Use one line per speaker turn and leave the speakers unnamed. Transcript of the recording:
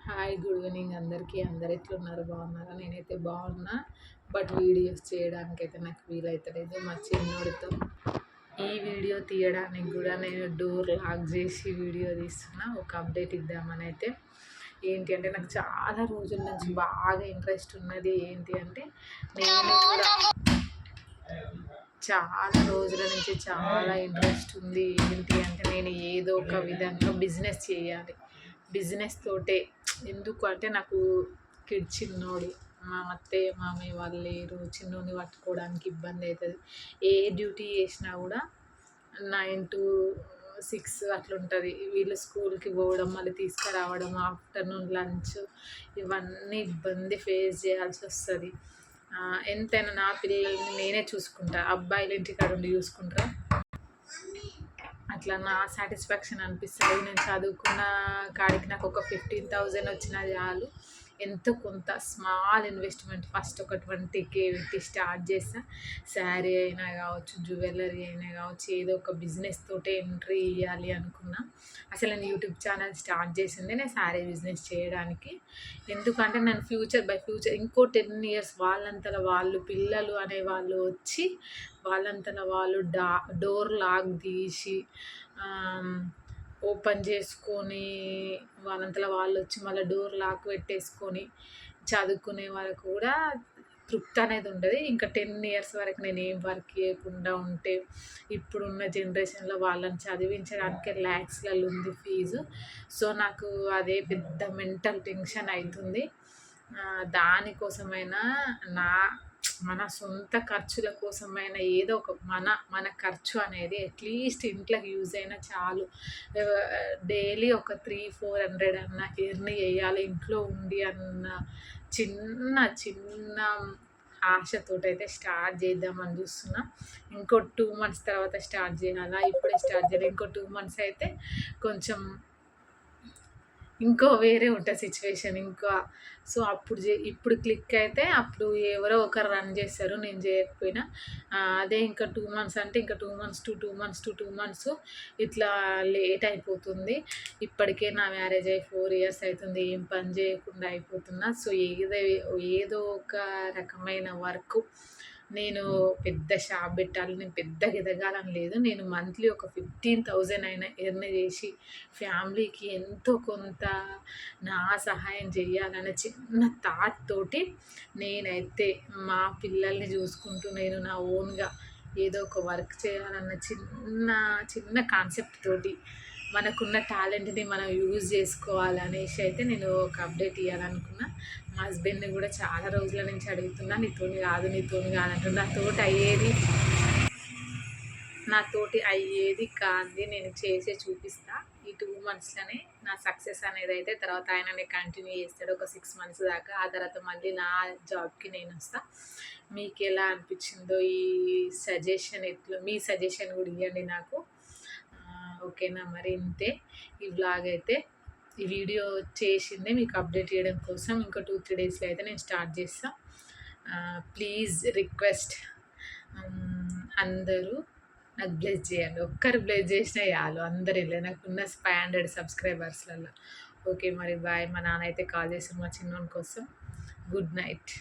Hi good evening అందరికీ. అందరు ఎట్లున్నారు, బాగున్నారా? నేనైతే బాగున్నా. బట్ వీడియోస్ చేయడానికైతే నాకు వీలవుతలేదు మా చిన్నోడితో. ఈ వీడియో తీయడానికి కూడా నేను డోర్ లాక్ చేసి వీడియో తీస్తున్నా. ఒక అప్డేట్ ఇద్దామని అయితే. ఏంటి అంటే నాకు చాలా రోజుల నుంచి బాగా ఇంట్రెస్ట్ ఉన్నది. ఏంటి అంటే నేను కూడా చాలా రోజుల నుంచి చాలా ఇంట్రెస్ట్ ఉంది. ఏంటి అంటే నేను ఏదో ఒక విధంగా బిజినెస్ చేయాలి. బిజినెస్ తోటే ఎందుకు అంటే నాకు కిడ్ చిన్నోడు, మా అత్తయ్య మామయ్య వాళ్ళు లేరు, చిన్నోడిని పట్టుకోవడానికి ఇబ్బంది అవుతుంది. ఏ డ్యూటీ చేసినా కూడా 9 to 6 అట్లా ఉంటుంది. వీళ్ళు స్కూల్కి పోవడం, మళ్ళీ తీసుకురావడం, ఆఫ్టర్నూన్ లంచ్, ఇవన్నీ ఇబ్బంది ఫేస్ చేయాల్సి వస్తుంది. ఎంతైనా నా పిల్లల్ని నేనే చూసుకుంటా, అబ్బాయిలు ఇంటికాడ ఉండి చూసుకుంటారా? అట్లా నా సాటిస్ఫాక్షన్ అనిపిస్తుంది. నేను చదువుకున్న కాడికి నాకు ఒక 15,000 వచ్చినా చాలు. ఎంతో కొంత స్మాల్ ఇన్వెస్ట్మెంట్ ఫస్ట్ ఒక 20K పెట్టి స్టార్ట్ చేస్తా. శారీ అయినా కావచ్చు, జ్యువెలరీ అయినా కావచ్చు, ఏదో ఒక బిజినెస్ తోటే ఎంట్రీ ఇవ్వాలి అనుకున్నా. అసలు నేను యూట్యూబ్ ఛానల్ స్టార్ట్ చేసింది నేను శారీ బిజినెస్ చేయడానికి. ఎందుకంటే నేను ఫ్యూచర్ ఇంకో 10 years వాళ్ళంతలో వాళ్ళు పిల్లలు అనే వాళ్ళు వచ్చి వాళ్ళంతలో వాళ్ళు డోర్ లాక్ తీసి ఓపెన్ చేసుకొని వాళ్ళంతలో వాళ్ళు వచ్చి మళ్ళీ డోర్ లాక్ పెట్టేసుకొని చదువుకునే వరకు కూడా తృప్తి అనేది ఉండదు. ఇంకా 10 years వరకు నేను ఏం వర్క్ చేయకుండా ఉంటే ఇప్పుడున్న జనరేషన్లో వాళ్ళని చదివించడానికి ల్యాక్స్లలో ఉంది ఫీజు. సో నాకు అదే పెద్ద మెంటల్ టెన్షన్ అవుతుంది. దానికోసమైనా మన సొంత ఖర్చుల కోసమైనా ఏదో ఒక మన ఖర్చు అనేది అట్లీస్ట్ ఇంట్లోకి యూజ్ అయినా చాలు. డైలీ ఒక 300-400 అన్న ఎర్న్ చేయాలి ఇంట్లో ఉండి అన్న చిన్న చిన్న ఆశతోటైతే స్టార్ట్ చేద్దామని చూస్తున్నా. ఇంకో 2 months తర్వాత స్టార్ట్ చేయాలా, ఇప్పుడే స్టార్ట్ చేయాలి. ఇంకో 2 months అయితే కొంచెం ఇంకో వేరే ఉంటుంది సిచ్యువేషన్ ఇంకా. సో ఇప్పుడు క్లిక్ అయితే అప్పుడు ఎవరో ఒకరు రన్ చేస్తారు, నేను చేయకపోయినా. అదే ఇంకా 2 months అంటే ఇంకా 2 months to 2 months to 2 months ఇట్లా లేట్ అయిపోతుంది. ఇప్పటికే నా మ్యారేజ్ అయ్యి 4 years అవుతుంది, ఏం పని చేయకుండా అయిపోతున్నా. సో ఏదో ఒక రకమైన వర్క్, నేను పెద్ద షాప్ పెట్టాలి, నేను పెద్దగా ఎదగాలని లేదు. నేను మంత్లీ ఒక 15,000 అయినా ఎర్న్ చేసి ఫ్యామిలీకి ఎంతో కొంత నా సహాయం చేయాలనే చిన్న థాట్ తోటి నేనైతే మా పిల్లల్ని చూసుకుంటూ నేను నా ఓన్గా ఏదో ఒక వర్క్ చేయాలన్న చిన్న చిన్న కాన్సెప్ట్ తోటి మనకున్న టాలెంట్ని మనం యూజ్ చేసుకోవాలనేసి అయితే నేను ఒక అప్డేట్ ఇవ్వాలనుకున్నా. మా హస్బెండ్ని కూడా చాలా రోజుల నుంచి అడుగుతున్నా, నీతోని కాదంటున్నా. నాతోటి అయ్యేది కాంది నేను చేసే చూపిస్తా. ఈ 2 monthsలోనే నా సక్సెస్ అనేది అయితే తర్వాత ఆయననే కంటిన్యూ చేస్తాడు ఒక 6 months దాకా. ఆ తర్వాత మళ్ళీ నా జాబ్కి నేను వస్తా. మీకు ఎలా అనిపించిందో ఈ సజెషన్, మీ సజెషన్ కూడా ఇవ్వండి నాకు. ఓకేనా? మరి ఇంతే ఈ వ్లాగ్ అయితే. ఈ వీడియో చేసిందే మీకు అప్డేట్ చేయడం కోసం. ఇంకో 2-3 daysలో అయితే నేను స్టార్ట్ చేస్తాను. ప్లీజ్ రిక్వెస్ట్, అందరూ నాకు బ్లెస్ చేయండి. ఒక్కరు బ్లెస్ చేసినా చాలు, అందరు వెళ్ళి నాకున్న 500 subscribersలలో. ఓకే మరి బాయ్. మా నాన్న అయితే కాల్ చేసి మా చిన్నోని కోసం. Good night.